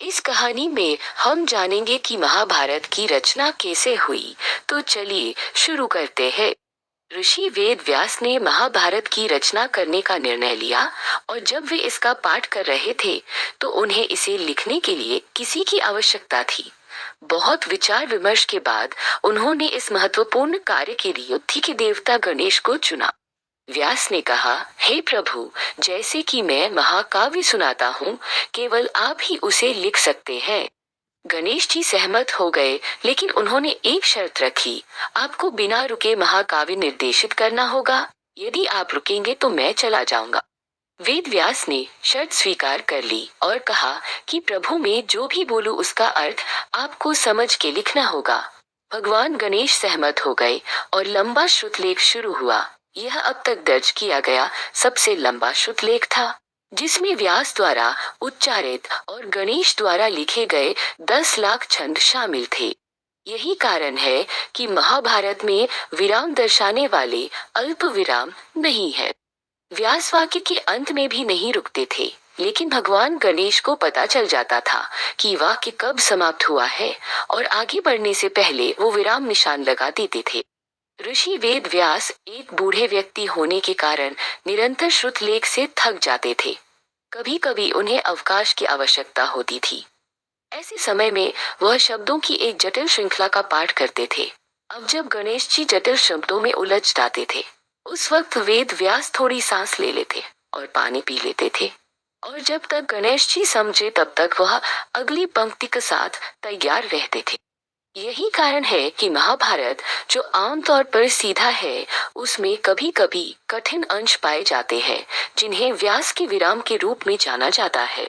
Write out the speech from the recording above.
इस कहानी में हम जानेंगे कि महाभारत की रचना कैसे हुई। तो चलिए शुरू करते हैं। ऋषि वेद व्यास ने महाभारत की रचना करने का निर्णय लिया और जब वे इसका पाठ कर रहे थे तो उन्हें इसे लिखने के लिए किसी की आवश्यकता थी। बहुत विचार विमर्श के बाद उन्होंने इस महत्वपूर्ण कार्य के लिए युद्धि के देवता गणेश को चुना। व्यास ने कहा, हे प्रभु, जैसे कि मैं महाकाव्य सुनाता हूँ, केवल आप ही उसे लिख सकते हैं। गणेश जी सहमत हो गए, लेकिन उन्होंने एक शर्त रखी, आपको बिना रुके महाकाव्य निर्देशित करना होगा। यदि आप रुकेंगे तो मैं चला जाऊंगा। वेद व्यास ने शर्त स्वीकार कर ली और कहा कि प्रभु, मैं जो भी बोलूं उसका अर्थ आपको समझ के लिखना होगा। भगवान गणेश सहमत हो गए और लंबा श्रुतलेख शुरू हुआ। यह अब तक दर्ज किया गया सबसे लंबा श्रुतलेख था, जिसमें व्यास द्वारा उच्चारित और गणेश द्वारा लिखे गए 10 लाख छंद शामिल थे। यही कारण है कि महाभारत में विराम दर्शाने वाले अल्प विराम नहीं है। व्यास वाक्य के अंत में भी नहीं रुकते थे, लेकिन भगवान गणेश को पता चल जाता था कि वाक्य कब समाप्त हुआ है और आगे बढ़ने से पहले वो विराम निशान लगा देते थे। ऋषि वेद व्यास एक बूढ़े व्यक्ति होने के कारण निरंतर श्रुतलेख से थक जाते थे। कभी कभी उन्हें अवकाश की आवश्यकता होती थी। ऐसे समय में वह शब्दों की एक जटिल श्रृंखला का पाठ करते थे। अब जब गणेश जी जटिल शब्दों में उलझ जाते थे, उस वक्त वेद व्यास थोड़ी सांस ले लेते और पानी पी लेते थे, और जब तक गणेश जी समझे तब तक वह अगली पंक्ति के साथ तैयार रहते थे। यही कारण है कि महाभारत, जो आमतौर पर सीधा है, उसमें कभी कभी कठिन अंश पाए जाते हैं, जिन्हें व्यास के विराम के रूप में जाना जाता है।